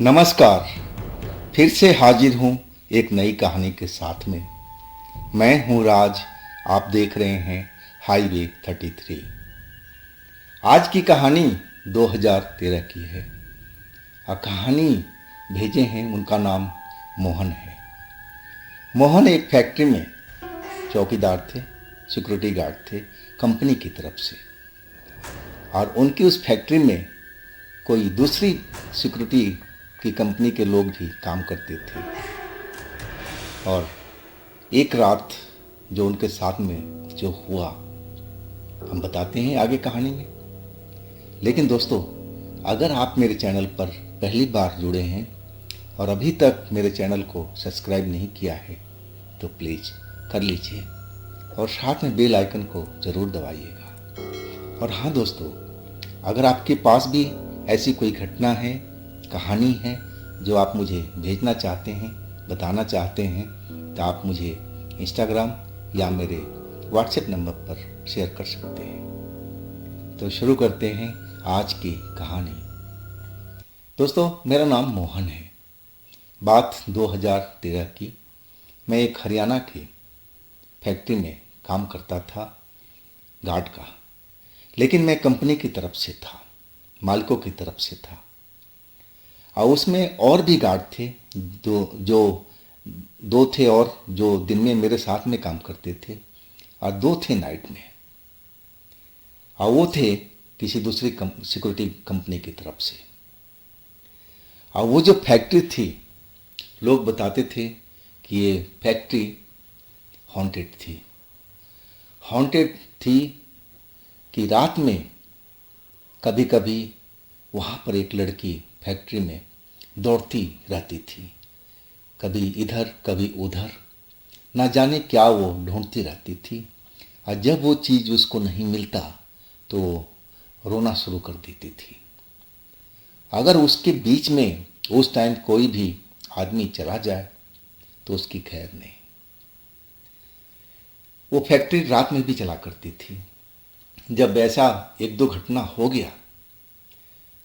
नमस्कार। फिर से हाजिर हूँ एक नई कहानी के साथ में। मैं हूँ राज। आप देख रहे हैं हाईवे 33। आज की कहानी 2013 की है और कहानी भेजे हैं, उनका नाम मोहन है। मोहन एक फैक्ट्री में चौकीदार थे, सिक्योरिटी गार्ड थे कंपनी की तरफ से। और उनकी उस फैक्ट्री में कोई दूसरी सिक्योरिटी की कंपनी के लोग भी काम करते थे। और एक रात जो उनके साथ में जो हुआ हम बताते हैं आगे कहानी में। लेकिन दोस्तों, अगर आप मेरे चैनल पर पहली बार जुड़े हैं और अभी तक मेरे चैनल को सब्सक्राइब नहीं किया है तो प्लीज़ कर लीजिए और साथ में बेल आइकन को ज़रूर दबाइएगा। और हाँ दोस्तों, अगर आपके पास भी ऐसी कोई घटना है, कहानी है जो आप मुझे भेजना चाहते हैं, बताना चाहते हैं, तो आप मुझे इंस्टाग्राम या मेरे व्हाट्सएप नंबर पर शेयर कर सकते हैं। तो शुरू करते हैं आज की कहानी। दोस्तों, मेरा नाम मोहन है। बात 2013 की। मैं एक हरियाणा की फैक्ट्री में काम करता था, गार्ड का। लेकिन मैं कंपनी की तरफ से था, मालिकों की तरफ से था। और उसमें और भी गार्ड थे, जो दो थे और जो दिन में मेरे साथ में काम करते थे, और दो थे नाइट में। और वो थे किसी दूसरी सिक्योरिटी कंपनी की तरफ से। और वो जो फैक्ट्री थी, लोग बताते थे कि ये फैक्ट्री हॉन्टेड थी। हॉन्टेड थी कि रात में कभी कभी वहाँ पर एक लड़की फैक्ट्री में दौड़ती रहती थी, कभी इधर कभी उधर, ना जाने क्या वो ढूंढती रहती थी। और जब वो चीज़ उसको नहीं मिलता तो वो रोना शुरू कर देती थी। अगर उसके बीच में उस टाइम कोई भी आदमी चला जाए तो उसकी खैर नहीं। वो फैक्ट्री रात में भी चला करती थी। जब ऐसा एक दो घटना हो गया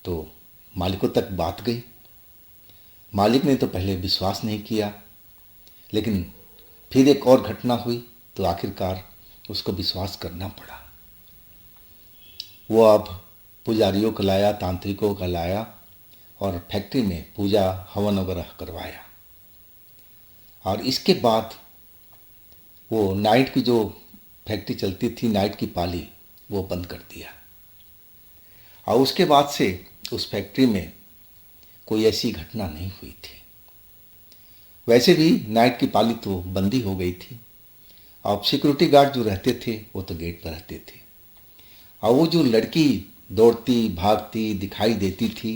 तो मालिकों तक बात गई। मालिक ने तो पहले विश्वास नहीं किया, लेकिन फिर एक और घटना हुई तो आखिरकार उसको विश्वास करना पड़ा। वो अब पुजारियों को लाया, तांत्रिकों का लाया और फैक्ट्री में पूजा हवन वगैरह करवाया। और इसके बाद वो नाइट की जो फैक्ट्री चलती थी, नाइट की पाली, वो बंद कर दिया। और उसके बाद से उस फैक्ट्री में कोई ऐसी घटना नहीं हुई थी। वैसे भी नाइट की पाली तो बंद ही हो गई थी। अब सिक्योरिटी गार्ड जो रहते थे वो तो गेट पर रहते थे। और वो जो लड़की दौड़ती भागती दिखाई देती थी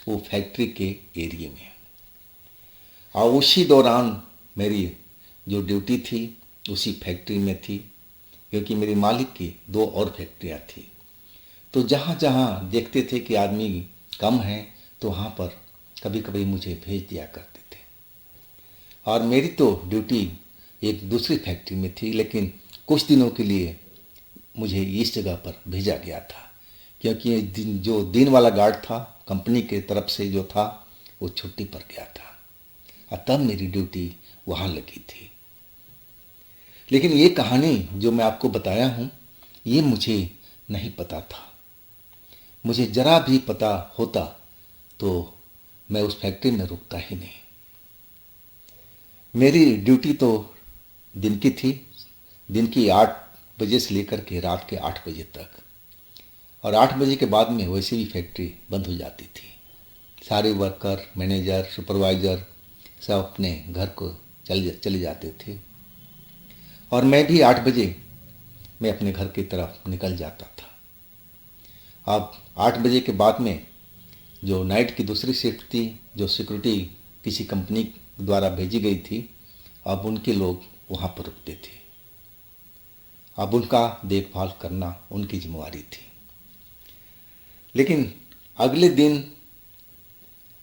वो फैक्ट्री के एरिया में। और उसी दौरान मेरी जो ड्यूटी थी उसी फैक्ट्री में थी, क्योंकि मेरे मालिक की दो और फैक्ट्रियाँ थी। तो जहाँ जहाँ देखते थे कि आदमी कम है तो वहाँ पर कभी कभी मुझे भेज दिया करते थे। और मेरी तो ड्यूटी एक दूसरी फैक्ट्री में थी, लेकिन कुछ दिनों के लिए मुझे इस जगह पर भेजा गया था, क्योंकि जो दिन वाला गार्ड था कंपनी के तरफ से जो था वो छुट्टी पर गया था। और तब मेरी ड्यूटी वहाँ लगी थी। लेकिन ये कहानी जो मैं आपको बताया हूँ, ये मुझे नहीं पता था। मुझे जरा भी पता होता तो मैं उस फैक्ट्री में रुकता ही नहीं। मेरी ड्यूटी तो दिन की थी, दिन की 8 बजे से लेकर के रात के 8 बजे तक। और 8 बजे के बाद में वैसे ही फैक्ट्री बंद हो जाती थी। सारे वर्कर, मैनेजर, सुपरवाइज़र सब अपने घर को चले जाते थे। और मैं भी 8 बजे मैं अपने घर की तरफ निकल जाता था। अब 8 बजे के बाद में जो नाइट की दूसरी शिफ्ट थी, जो सिक्योरिटी किसी कंपनी द्वारा भेजी गई थी, अब उनके लोग वहाँ पर रुकते थे। अब उनका देखभाल करना उनकी जिम्मेवारी थी। लेकिन अगले दिन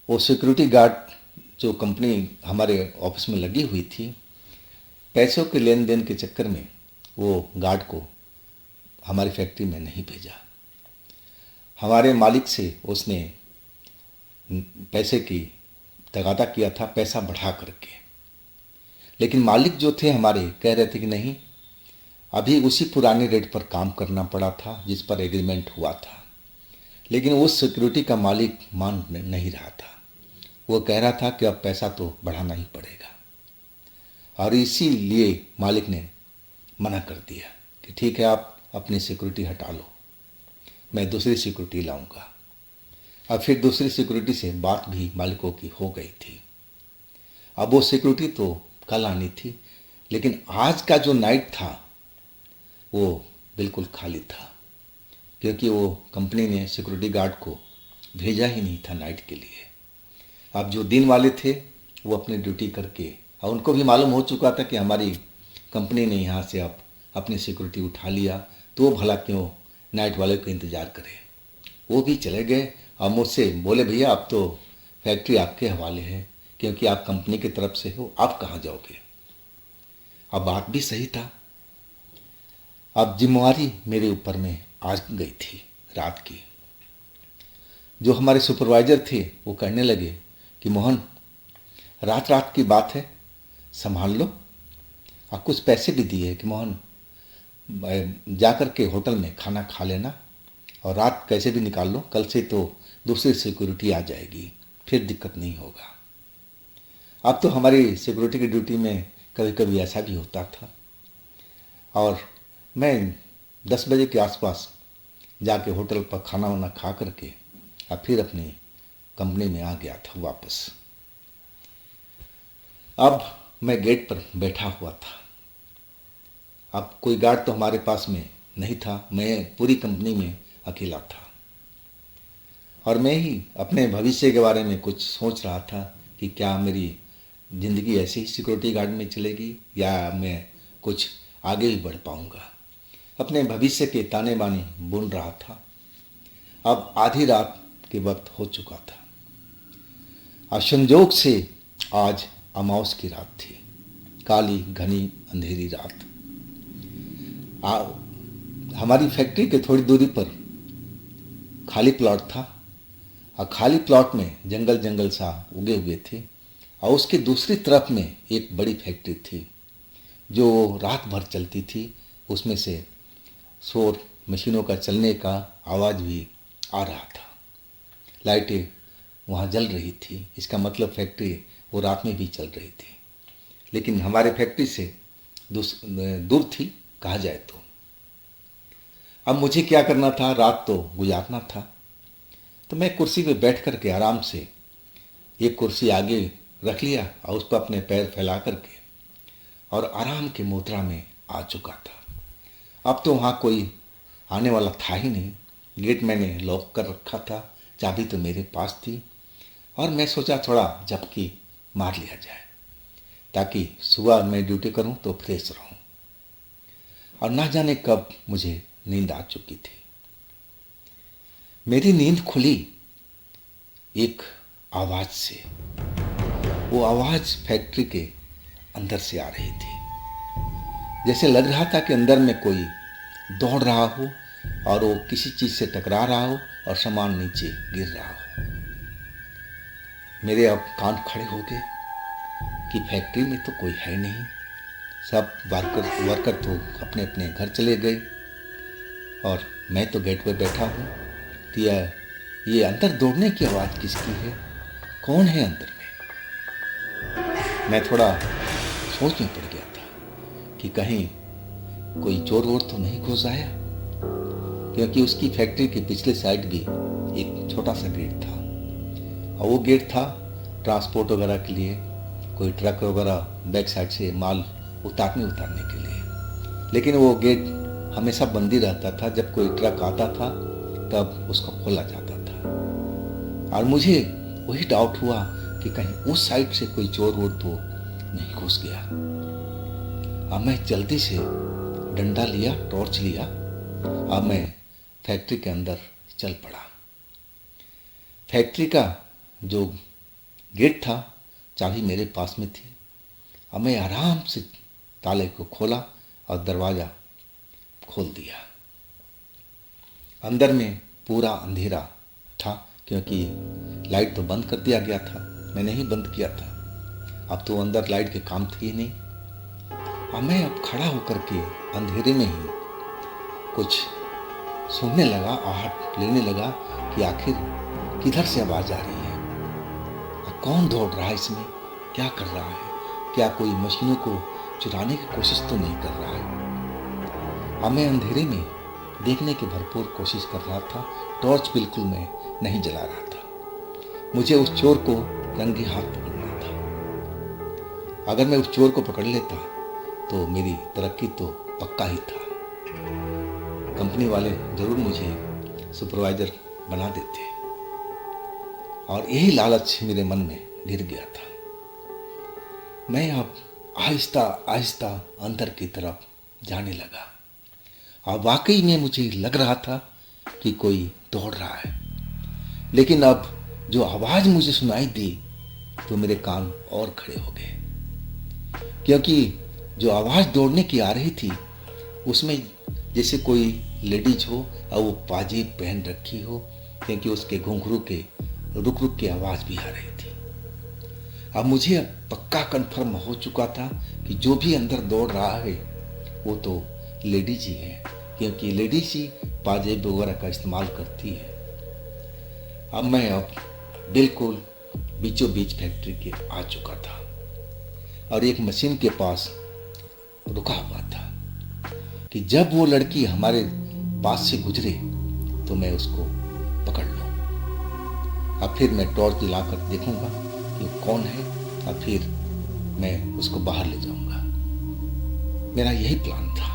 वो सिक्योरिटी गार्ड जो कंपनी हमारे ऑफिस में लगी हुई थी, पैसों के लेन देन के चक्कर में वो गार्ड को हमारी फैक्ट्री में नहीं भेजा। हमारे मालिक से उसने पैसे की तगादा किया था पैसा बढ़ा करके। लेकिन मालिक जो थे हमारे कह रहे थे कि नहीं, अभी उसी पुराने रेट पर काम करना पड़ा था जिस पर एग्रीमेंट हुआ था। लेकिन उस सिक्योरिटी का मालिक मान नहीं रहा था। वो कह रहा था कि अब पैसा तो बढ़ाना ही पड़ेगा, और इसीलिए मालिक ने मना कर दिया कि ठीक है, आप अपनी सिक्योरिटी हटा लो, मैं दूसरी सिक्योरिटी लाऊंगा। अब फिर दूसरी सिक्योरिटी से बात भी मालिकों की हो गई थी। अब वो सिक्योरिटी तो कल आनी थी, लेकिन आज का जो नाइट था वो बिल्कुल खाली था, क्योंकि वो कंपनी ने सिक्योरिटी गार्ड को भेजा ही नहीं था नाइट के लिए। अब जो दिन वाले थे वो अपनी ड्यूटी करके, और उनको भी मालूम हो चुका था कि हमारी कंपनी ने यहाँ से अब अपनी सिक्योरिटी उठा लिया, तो वो भला क्यों नाइट वाले को इंतज़ार करे। वो भी चले गए और मुझसे बोले, भैया अब तो फैक्ट्री आपके हवाले है, क्योंकि आप कंपनी की तरफ से हो, आप कहाँ जाओगे। अब बात भी सही था। अब जिम्मेवारी मेरे ऊपर में आ गई थी रात की। जो हमारे सुपरवाइज़र थे वो कहने लगे कि मोहन, रात रात की बात है, संभाल लो। और कुछ पैसे भी दिए कि मोहन जा कर के होटल में खाना खा लेना और रात कैसे भी निकाल लो, कल से तो दूसरी सिक्योरिटी आ जाएगी, फिर दिक्कत नहीं होगा। अब तो हमारी सिक्योरिटी की ड्यूटी में कभी कभी ऐसा भी होता था, और मैं 10 बजे के आसपास जाके होटल पर खाना वाना खा करके अब फिर अपनी कंपनी में आ गया था वापस। अब मैं गेट पर बैठा हुआ था। अब कोई गार्ड तो हमारे पास में नहीं था, मैं पूरी कंपनी में अकेला था, और मैं ही अपने भविष्य के बारे में कुछ सोच रहा था कि क्या मेरी ज़िंदगी ऐसे ही सिक्योरिटी गार्ड में चलेगी या मैं कुछ आगे भी बढ़ पाऊँगा। अपने भविष्य के ताने बाने बुन रहा था। अब आधी रात के वक्त हो चुका था, और संजोग से आज अमावस की रात थी, काली घनी अंधेरी रात। हमारी फैक्ट्री के थोड़ी दूरी पर खाली प्लॉट था, और खाली प्लॉट में जंगल जंगल सा उगे हुए थे, और उसके दूसरी तरफ में एक बड़ी फैक्ट्री थी जो रात भर चलती थी। उसमें से शोर मशीनों का चलने का आवाज़ भी आ रहा था, लाइटें वहाँ जल रही थी। इसका मतलब फैक्ट्री वो रात में भी चल रही थी, लेकिन हमारे फैक्ट्री से दूर थी कहा जाए तो। अब मुझे क्या करना था, रात तो गुजारना था, तो मैं कुर्सी पे बैठ कर के आराम से एक कुर्सी आगे रख लिया और उस पर अपने पैर फैला करके और आराम के मुद्रा में आ चुका था। अब तो वहाँ कोई आने वाला था ही नहीं। गेट मैंने लॉक कर रखा था, चाबी तो मेरे पास थी, और मैं सोचा थोड़ा झपकी मार लिया जाए ताकि सुबह मैं ड्यूटी करूं तो फ्रेश रहूं। और ना जाने कब मुझे नींद आ चुकी थी। मेरी नींद खुली एक आवाज़ से। वो आवाज़ फैक्ट्री के अंदर से आ रही थी, जैसे लग रहा था कि अंदर में कोई दौड़ रहा हो और वो किसी चीज़ से टकरा रहा हो और सामान नीचे गिर रहा हो। मेरे अब कान खड़े हो गए कि फैक्ट्री में तो कोई है नहीं, सब वर्कर तो अपने अपने घर चले गए, और मैं तो गेट पर बैठा हूँ। तो ये अंदर दौड़ने की आवाज़ किसकी है, कौन है अंदर में। मैं थोड़ा सोच में पड़ गया था कि कहीं कोई चोर वोर तो नहीं घुस आया, क्योंकि उसकी फैक्ट्री के पिछले साइड भी एक छोटा सा गेट था, और वो गेट था ट्रांसपोर्ट वगैरह के लिए, कोई ट्रक वगैरह बैक साइड से माल उतारने के लिए। लेकिन वो गेट हमेशा बंद ही रहता था, जब कोई ट्रक आता था तब उसको खोला जाता था। और मुझे वही डाउट हुआ कि कहीं उस साइड से कोई चोर वोर तो नहीं घुस गया। अब मैं जल्दी से डंडा लिया, टॉर्च लिया, अब मैं फैक्ट्री के अंदर चल पड़ा। फैक्ट्री का जो गेट था, चाबी मेरे पास में थी। अब मैं आराम से ताले को खोला और दरवाज़ा खोल दिया। अंदर में पूरा अंधेरा था, क्योंकि लाइट तो बंद कर दिया गया था। मैंने ही बंद किया था। अब तो अंदर लाइट के काम थे ही नहीं। अब मैं अब खड़ा होकर के अंधेरे में ही कुछ सुनने लगा, आहट लेने लगा कि आखिर किधर से आवाज आ रही है, कौन दौड़ रहा है इसमें, क्या कर रहा है, क्या कोई मशीनों को चुराने की कोशिश तो नहीं कर रहा है। अब मैं अंधेरे में देखने की भरपूर कोशिश कर रहा था। टॉर्च बिल्कुल मैं नहीं जला रहा था। मुझे उस चोर को रंगे हाथ पकड़ना था। अगर मैं उस चोर को पकड़ लेता तो मेरी तरक्की तो पक्का ही था। कंपनी वाले जरूर मुझे सुपरवाइजर बना देते, और यही लालच मेरे मन में गिर गया था। मैं अब आहिस्ता आहिस्ता अंदर की तरफ जाने लगा, और वाकई में मुझे लग रहा था कि कोई दौड़ रहा है। लेकिन अब जो आवाज मुझे सुनाई दी तो मेरे कान और खड़े हो गए, क्योंकि जो आवाज दौड़ने की आ रही थी उसमें जैसे कोई लेडीज हो और वो पाजेब पहन रखी हो, क्योंकि उसके घुंघरू के रुक रुक की आवाज भी आ रही थी। अब मुझे पक्का कन्फर्म हो चुका था कि जो भी अंदर दौड़ रहा है वो तो लेडीज ही है, क्योंकि लेडीज ही पाजेब वगैरह का इस्तेमाल करती है। अब मैं बिल्कुल बीचों बीच फैक्ट्री के आ चुका था और एक मशीन के पास रुका हुआ था कि जब वो लड़की हमारे पास से गुजरे तो मैं उसको पकड़ लूं। अब फिर मैं टॉर्च दिलाकर देखूंगा कि वो कौन है, और फिर मैं उसको बाहर ले जाऊंगा। मेरा यही प्लान था।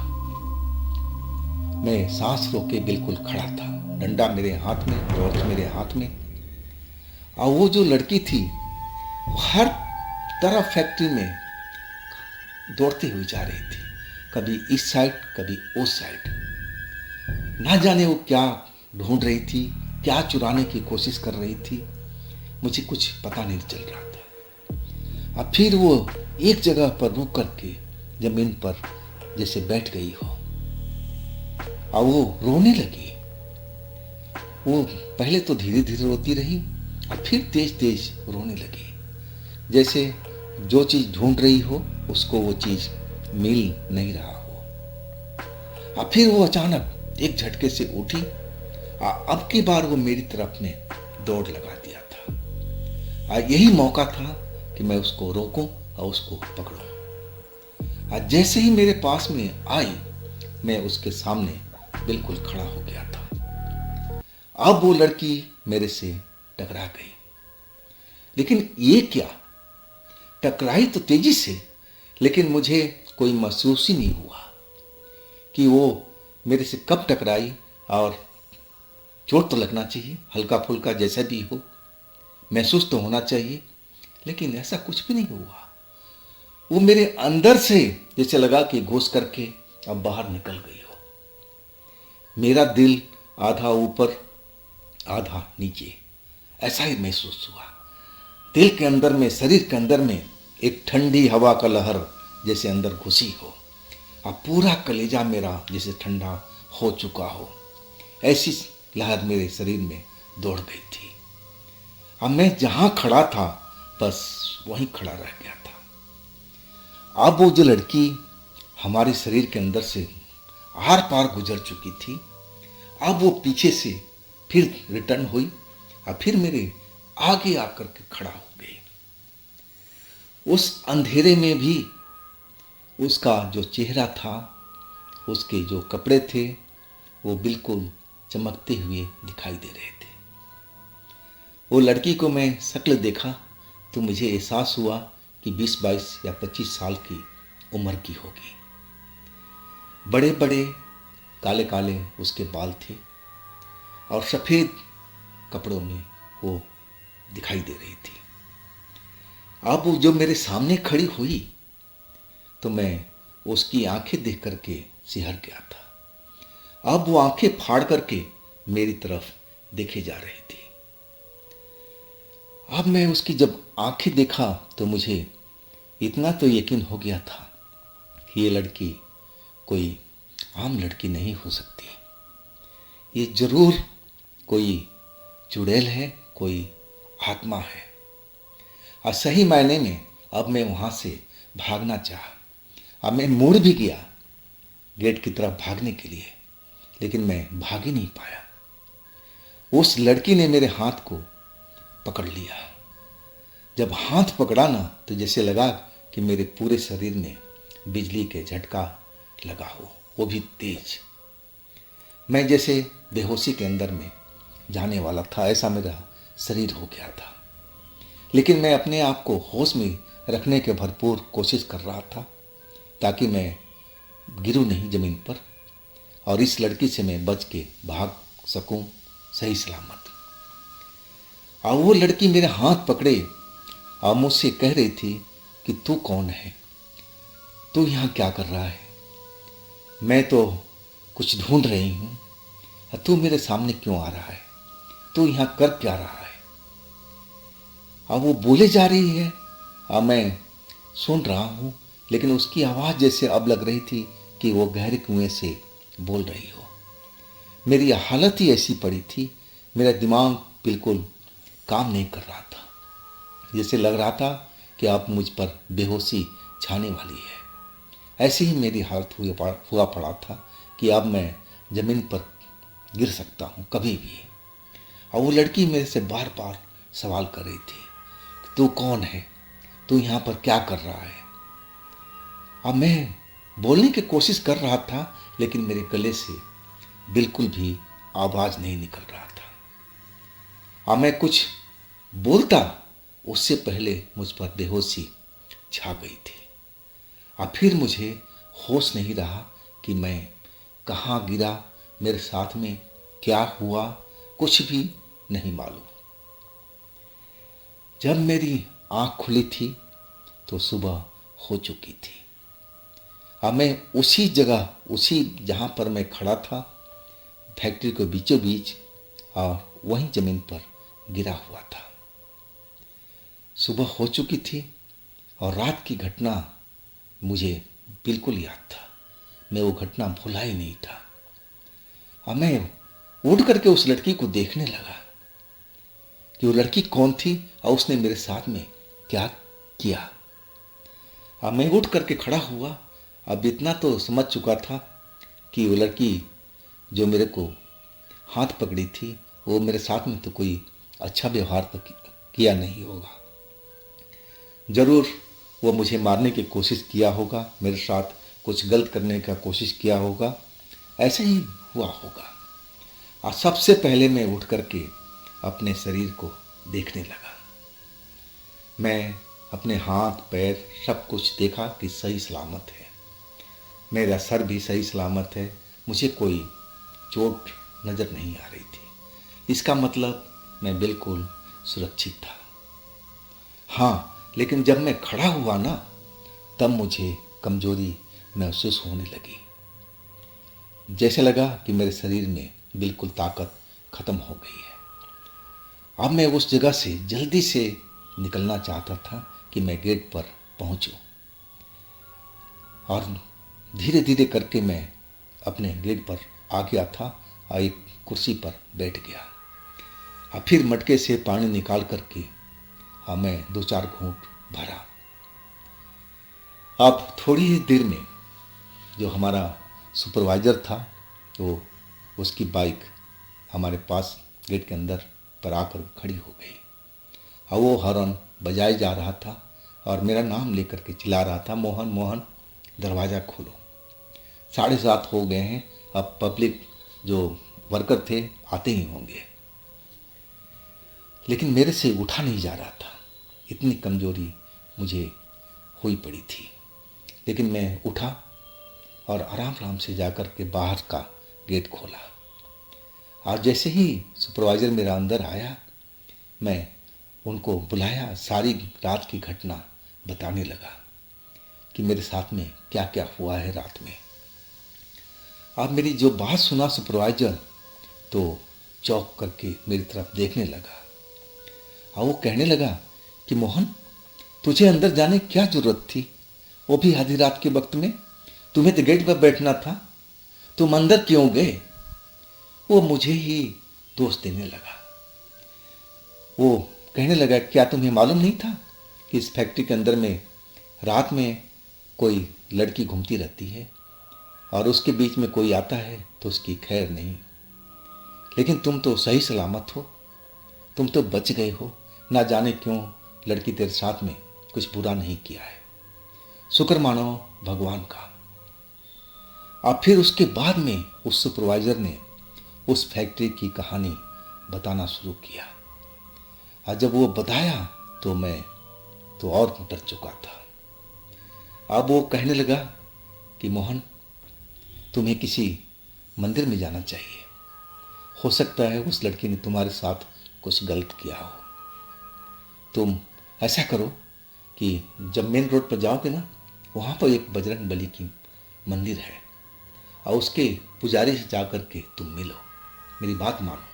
मैं सांस रोके बिल्कुल खड़ा था, डंडा मेरे हाथ में, टॉर्च मेरे हाथ में, और वो जो लड़की थी हर तरफ फैक्ट्री में दौड़ती हुई जा रही थी, कभी इस साइड कभी उस साइड। ना जाने वो क्या ढूंढ रही थी, क्या चुराने की कोशिश कर रही थी, मुझे कुछ पता नहीं चल रहा था। अब फिर वो एक जगह पर रुक करके जमीन पर जैसे बैठ गई हो, और वो रोने लगी। वो पहले तो धीरे धीरे रोती रही और फिर तेज तेज रोने लगी, जैसे जो चीज ढूंढ रही हो उसको वो चीज मिल नहीं रहा हो। और फिर वो अचानक एक झटके से उठी और अब की बार वो मेरी तरफ में दौड़ लगा दिया था। और यही मौका था कि मैं उसको रोकूं और उसको पकड़ूं। और जैसे ही मेरे पास में आई मैं उसके सामने बिल्कुल खड़ा हो गया था। अब वो लड़की मेरे से टकरा गई, लेकिन ये क्या, टकराई तो तेजी से, लेकिन मुझे कोई महसूस ही नहीं हुआ कि वो मेरे से कब टकराई। और चोट तो लगना चाहिए, हल्का फुल्का जैसा भी हो, महसूस तो होना चाहिए, लेकिन ऐसा कुछ भी नहीं हुआ। वो मेरे अंदर से जैसे लगा कि घुस करके अब बाहर निकल गई हो। मेरा दिल आधा ऊपर आधा नीचे ऐसा ही महसूस हुआ। दिल के अंदर में, शरीर के अंदर में एक ठंडी हवा का लहर जैसे अंदर घुसी हो, अब पूरा कलेजा मेरा जैसे ठंडा हो चुका हो, ऐसी लहर मेरे शरीर में दौड़ गई थी। अब मैं जहां खड़ा था बस वहीं खड़ा रह गया था। अब वो जो लड़की हमारे शरीर के अंदर से आर पार गुजर चुकी थी, अब वो पीछे से फिर रिटर्न हुई और फिर मेरे आगे आकर के खड़ा हो गई। उस अंधेरे में भी उसका जो चेहरा था, उसके जो कपड़े थे, वो बिल्कुल चमकते हुए दिखाई दे रहे थे। वो लड़की को मैं शक्ल देखा तो मुझे एहसास हुआ कि 20, 22 या 25 साल की उम्र की होगी। बड़े बड़े काले काले उसके बाल थे और सफ़ेद कपड़ों में वो दिखाई दे रही थी। अब वो जो मेरे सामने खड़ी हुई तो मैं उसकी आंखें देख करके सिहर गया था। अब वो आंखें फाड़ करके मेरी तरफ देखे जा रही थी। अब मैं उसकी जब आंखें देखा तो मुझे इतना तो यकीन हो गया था कि ये लड़की कोई आम लड़की नहीं हो सकती। ये जरूर कोई चुड़ैल है, कोई आत्मा है। और सही मायने में अब मैं वहाँ से भागना चाहा। अब मैं मुड़ भी गया गेट की तरफ भागने के लिए, लेकिन मैं भाग ही नहीं पाया। उस लड़की ने मेरे हाथ को पकड़ लिया। जब हाथ पकड़ा ना तो जैसे लगा कि मेरे पूरे शरीर में बिजली के झटका लगा हो, वो भी तेज। मैं जैसे बेहोशी के अंदर में जाने वाला था, ऐसा मेरा शरीर हो गया था। लेकिन मैं अपने आप को होश में रखने के भरपूर कोशिश कर रहा था ताकि मैं गिरूं नहीं ज़मीन पर, और इस लड़की से मैं बच के भाग सकूं सही सलामत। और वो लड़की मेरे हाथ पकड़े और मुझसे कह रही थी कि तू कौन है, तू यहाँ क्या कर रहा है? मैं तो कुछ ढूंढ रही हूँ, तू मेरे सामने क्यों आ रहा है? तू यहाँ कर क्या रहा है? अब वो बोले जा रही है और मैं सुन रहा हूँ, लेकिन उसकी आवाज़ जैसे अब लग रही थी कि वो गहरे कुएं से बोल रही हो। मेरी हालत ही ऐसी पड़ी थी, मेरा दिमाग बिल्कुल काम नहीं कर रहा था। जैसे लग रहा था कि अब मुझ पर बेहोशी छाने वाली है। ऐसी ही मेरी हालत हुआ पड़ा था कि अब मैं ज़मीन पर गिर सकता हूँ कभी भी। और वो लड़की मेरे से बार बार सवाल कर रही थी, तू कौन है? तू यहाँ पर क्या कर रहा है? अब मैं बोलने की कोशिश कर रहा था, लेकिन मेरे गले से बिल्कुल भी आवाज़ नहीं निकल रहा था। अब मैं कुछ बोलता उससे पहले मुझ पर बेहोशी छा गई थी। अब फिर मुझे होश नहीं रहा कि मैं कहाँ गिरा, मेरे साथ में क्या हुआ, कुछ भी नहीं मालूम। जब मेरी आँख खुली थी तो सुबह हो चुकी थी। अब मैं उसी जगह, उसी जहाँ पर मैं खड़ा था, फैक्ट्री के बीचों बीच, और वहीं ज़मीन पर गिरा हुआ था। सुबह हो चुकी थी और रात की घटना मुझे बिल्कुल याद था। मैं वो घटना भूला ही नहीं था। अब मैं उठ करके उस लड़की को देखने लगा कि वो लड़की कौन थी और उसने मेरे साथ में क्या किया। अब मैं उठ करके खड़ा हुआ। अब इतना तो समझ चुका था कि वो लड़की जो मेरे को हाथ पकड़ी थी, वो मेरे साथ में तो कोई अच्छा व्यवहार तो किया नहीं होगा। ज़रूर वो मुझे मारने की कोशिश किया होगा, मेरे साथ कुछ गलत करने का कोशिश किया होगा, ऐसा ही हुआ होगा। और सबसे पहले मैं उठ करके अपने शरीर को देखने लगा। मैं अपने हाथ पैर सब कुछ देखा कि सही सलामत है। मेरा सर भी सही सलामत है, मुझे कोई चोट नज़र नहीं आ रही थी। इसका मतलब मैं बिल्कुल सुरक्षित था। हाँ, लेकिन जब मैं खड़ा हुआ ना, तब मुझे कमजोरी महसूस होने लगी। जैसे लगा कि मेरे शरीर में बिल्कुल ताकत खत्म हो गई है। अब मैं उस जगह से जल्दी से निकलना चाहता था कि मैं गेट पर पहुंचूं, और धीरे धीरे करके मैं अपने गेट पर आ गया था और एक कुर्सी पर बैठ गया। और फिर मटके से पानी निकाल करके मैं 2-4 घूंट भरा। अब थोड़ी ही देर में जो हमारा सुपरवाइज़र था, तो उसकी बाइक हमारे पास गेट के अंदर पर आकर खड़ी हो गई। और वो हॉर्न बजाए जा रहा था और मेरा नाम लेकर के चिल्ला रहा था, मोहन मोहन दरवाज़ा खोलो। 7:30 हो गए हैं, अब पब्लिक जो वर्कर थे आते ही होंगे। लेकिन मेरे से उठा नहीं जा रहा था, इतनी कमजोरी मुझे हुई पड़ी थी। लेकिन मैं उठा और आराम आराम से जाकर के बाहर का गेट खोला। और जैसे ही सुपरवाइज़र मेरा अंदर आया, मैं उनको बुलाया, सारी रात की घटना बताने लगा कि मेरे साथ में क्या क्या हुआ है रात में। अब मेरी जो बात सुना सुपरवाइज़र, तो चौंक करके मेरी तरफ देखने लगा और वो कहने लगा कि मोहन, तुझे अंदर जाने क्या ज़रूरत थी, वो भी आधी रात के वक्त में? तुम्हें तो गेट पर बैठना था, तुम अंदर क्यों गए? वो मुझे ही दोष देने लगा। वो कहने लगा, क्या तुम्हें मालूम नहीं था कि इस फैक्ट्री के अंदर में रात में कोई लड़की घूमती रहती है और उसके बीच में कोई आता है तो उसकी खैर नहीं। लेकिन तुम तो सही सलामत हो, तुम तो बच गए हो। ना जाने क्यों लड़की तेरे साथ में कुछ बुरा नहीं किया है। शुक्र मानो भगवान का। और फिर उसके बाद में उस सुपरवाइजर ने उस फैक्ट्री की कहानी बताना शुरू किया। और जब वो बताया तो मैं तो और डर चुका था। अब वो कहने लगा कि मोहन, तुम्हें किसी मंदिर में जाना चाहिए। हो सकता है उस लड़की ने तुम्हारे साथ कुछ गलत किया हो। तुम ऐसा करो कि जब मेन रोड पर जाओगे ना, वहाँ पर एक बजरंग बली की मंदिर है और उसके पुजारी से जा कर के तुम मिलो, मेरी बात मानो।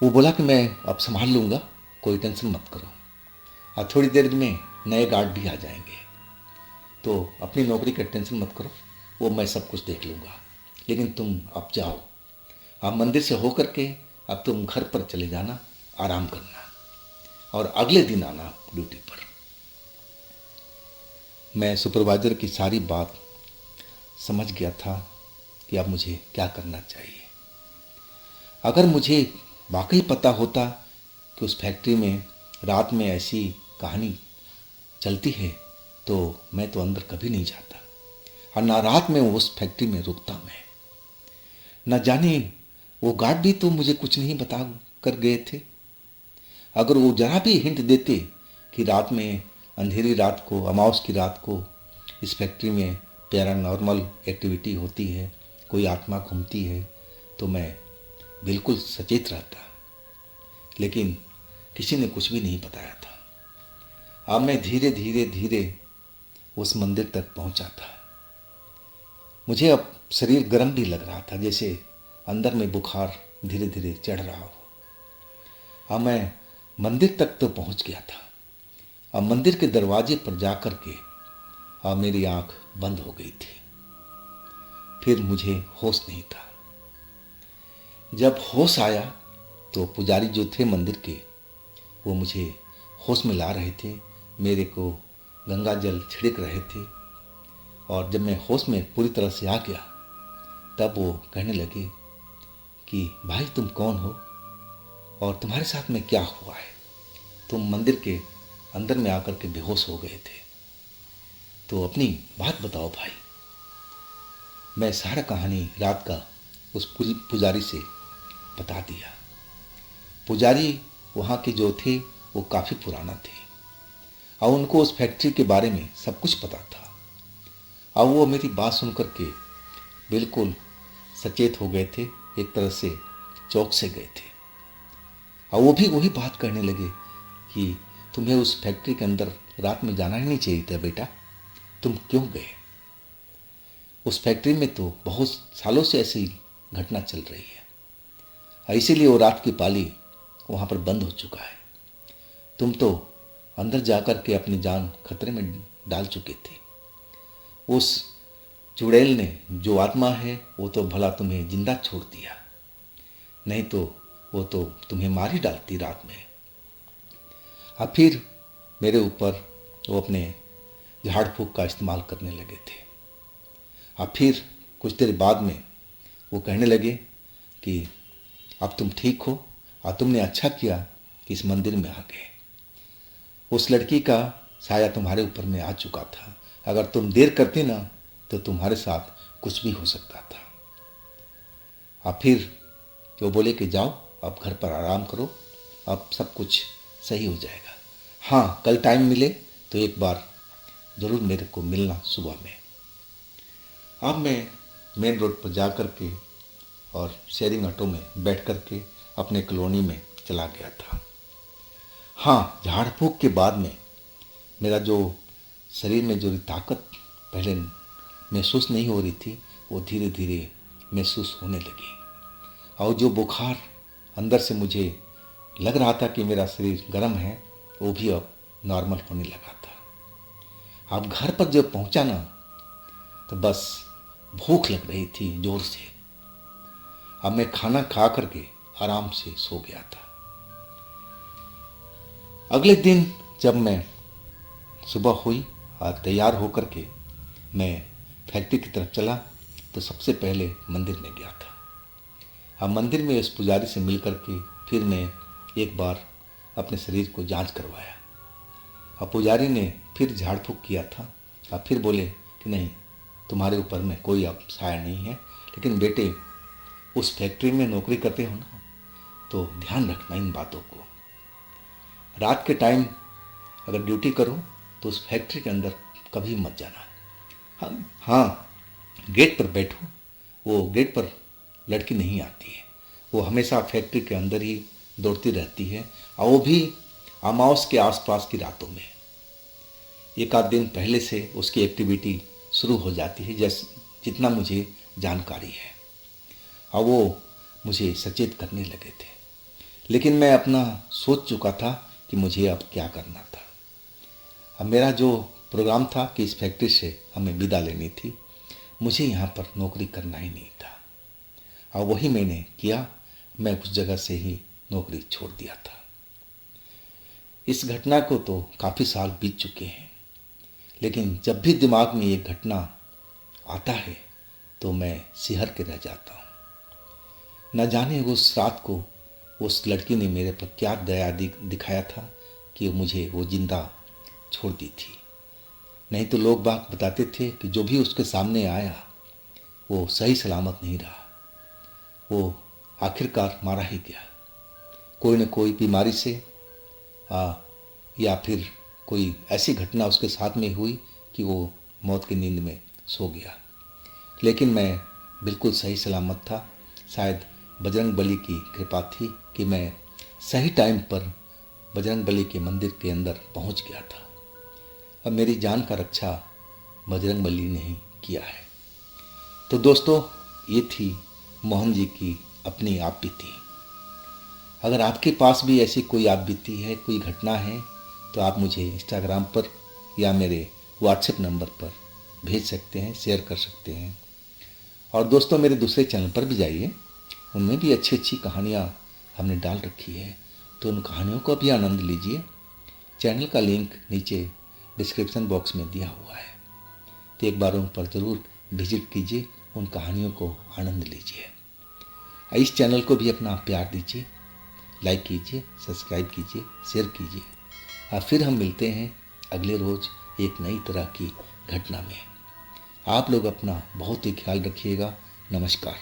वो बोला कि मैं अब संभाल लूँगा, कोई टेंशन मत करो। और थोड़ी देर में नए गार्ड भी आ जाएंगे, तो अपनी नौकरी का टेंशन मत करो, वो मैं सब कुछ देख लूँगा। लेकिन तुम अब जाओ, अब मंदिर से होकर के अब तुम घर पर चले जाना, आराम करना और अगले दिन आना ड्यूटी पर। मैं सुपरवाइजर की सारी बात समझ गया था कि अब मुझे क्या करना चाहिए। अगर मुझे वाकई पता होता कि उस फैक्ट्री में रात में ऐसी कहानी चलती है तो मैं तो अंदर कभी नहीं जाता और ना रात में उस फैक्ट्री में रुकता मैं। न जाने वो गार्ड भी तो मुझे कुछ नहीं बता कर गए थे। अगर वो जरा भी हिंट देते कि रात में, अंधेरी रात को, अमावस की रात को इस फैक्ट्री में पैरानॉर्मल एक्टिविटी होती है, कोई आत्मा घूमती है, तो मैं बिल्कुल सचेत रहता। लेकिन किसी ने कुछ भी नहीं बताया था। अब मैं धीरे धीरे धीरे उस मंदिर तक पहुंचा था। मुझे अब शरीर गर्म भी लग रहा था, जैसे अंदर में बुखार धीरे धीरे चढ़ रहा हो। अब मैं मंदिर तक तो पहुंच गया था। अब मंदिर के दरवाजे पर जाकर के अब मेरी आंख बंद हो गई थी। फिर मुझे होश नहीं था। जब होश आया तो पुजारी जो थे मंदिर के, वो मुझे होश में ला रहे थे, मेरे को गंगा जल छिड़क रहे थे। और जब मैं होश में पूरी तरह से आ गया तब वो कहने लगे कि भाई तुम कौन हो और तुम्हारे साथ में क्या हुआ है? तुम मंदिर के अंदर में आकर के बेहोश हो गए थे, तो अपनी बात बताओ भाई। मैं सारा कहानी रात का उस पुजारी से बता दिया। पुजारी वहाँ के जो थे वो काफ़ी पुराना थे और उनको उस फैक्ट्री के बारे में सब कुछ पता था। और वो मेरी बात सुन कर के बिल्कुल सचेत हो गए थे, एक तरह से चौंक से गए थे। और वो भी वही बात कहने लगे कि तुम्हें उस फैक्ट्री के अंदर रात में जाना ही नहीं चाहिए था बेटा, तुम क्यों गए? उस फैक्ट्री में तो बहुत सालों से ऐसी घटना चल रही है और इसीलिए वो रात की पाली वहाँ पर बंद हो चुका है। तुम तो अंदर जाकर के अपनी जान खतरे में डाल चुके थे। उस चुड़ैल ने, जो आत्मा है, वो तो भला तुम्हें जिंदा छोड़ दिया, नहीं तो वो तो तुम्हें मार ही डालती रात में। अब फिर मेरे ऊपर वो अपने झाड़ फूक का इस्तेमाल करने लगे थे। अब फिर कुछ देर बाद में वो कहने लगे कि अब तुम ठीक हो और तुमने अच्छा किया कि इस मंदिर में आ गए। उस लड़की का साया तुम्हारे ऊपर में आ चुका था, अगर तुम देर करते ना तो तुम्हारे साथ कुछ भी हो सकता था। अब फिर वो बोले कि जाओ अब घर पर आराम करो, अब सब कुछ सही हो जाएगा। हाँ, कल टाइम मिले तो एक बार ज़रूर मेरे को मिलना सुबह में। अब मैं मेन रोड पर जा कर के और शेयरिंग ऑटो में बैठ कर के अपने कॉलोनी में चला गया था। हाँ, झाड़ फूक के बाद में मेरा जो शरीर में जो ताकत पहले महसूस नहीं हो रही थी, वो धीरे धीरे महसूस होने लगी। और जो बुखार अंदर से मुझे लग रहा था कि मेरा शरीर गर्म है, वो भी अब नॉर्मल होने लगा था। अब घर पर जब पहुंचा ना तो बस भूख लग रही थी जोर से। अब मैं खाना खा करके आराम से सो गया था। अगले दिन जब मैं सुबह हुई और तैयार होकर के मैं फैक्ट्री की तरफ चला तो सबसे पहले मंदिर में गया था। अब मंदिर में उस पुजारी से मिल कर के फिर मैं एक बार अपने शरीर को जांच करवाया। अब पुजारी ने फिर झाड़ फूँक किया था और फिर बोले कि नहीं, तुम्हारे ऊपर में कोई अब साया नहीं है, लेकिन बेटे उस फैक्ट्री में नौकरी करते हो ना, तो ध्यान रखना इन बातों को। रात के टाइम अगर ड्यूटी करो तो उस फैक्ट्री के अंदर कभी मत जाना। हाँ, गेट पर बैठो, वो गेट पर लड़की नहीं आती है, वो हमेशा फैक्ट्री के अंदर ही दौड़ती रहती है, और वो भी अमावस के आसपास की रातों में। एक आध दिन पहले से उसकी एक्टिविटी शुरू हो जाती है, जैसे जितना मुझे जानकारी है, और वो मुझे सचेत करने लगे थे। लेकिन मैं अपना सोच चुका था कि मुझे अब क्या करना था। अब मेरा जो प्रोग्राम था कि इस फैक्ट्री से हमें विदा लेनी थी, मुझे यहाँ पर नौकरी करना ही नहीं था, और वही मैंने किया। मैं उस जगह से ही नौकरी छोड़ दिया था। इस घटना को तो काफ़ी साल बीत चुके हैं, लेकिन जब भी दिमाग में ये घटना आता है तो मैं सिहर के रह जाता हूँ। न जाने उस रात को उस लड़की ने मेरे पर क्या दया दिखाया था कि मुझे वो जिंदा छोड़ दी थी। नहीं तो लोग बाग बताते थे कि जो भी उसके सामने आया वो सही सलामत नहीं रहा, वो आखिरकार मारा ही गया, कोई न कोई बीमारी से या फिर कोई ऐसी घटना उसके साथ में हुई कि वो मौत की नींद में सो गया। लेकिन मैं बिल्कुल सही सलामत था। शायद बजरंग बली की कृपा थी कि मैं सही टाइम पर बजरंग बली के मंदिर के अंदर पहुंच गया था। अब मेरी जान का रक्षा बजरंग बली ने ही किया है। तो दोस्तों, ये थी मोहन जी की अपनी आप बीती। अगर आपके पास भी ऐसी कोई आप बीती है, कोई घटना है, तो आप मुझे इंस्टाग्राम पर या मेरे व्हाट्सएप नंबर पर भेज सकते हैं, शेयर कर सकते हैं। और दोस्तों, मेरे दूसरे चैनल पर भी जाइए, उनमें भी अच्छी अच्छी कहानियाँ हमने डाल रखी है, तो उन कहानियों का भी आनंद लीजिए। चैनल का लिंक नीचे डिस्क्रिप्शन बॉक्स में दिया हुआ है, तो एक बार उन पर ज़रूर विजिट कीजिए, उन कहानियों को आनंद लीजिए। इस चैनल को भी अपना प्यार दीजिए, लाइक कीजिए, सब्सक्राइब कीजिए, शेयर कीजिए। और फिर हम मिलते हैं अगले रोज़ एक नई तरह की घटना में। आप लोग अपना बहुत ही ख्याल रखिएगा। नमस्कार।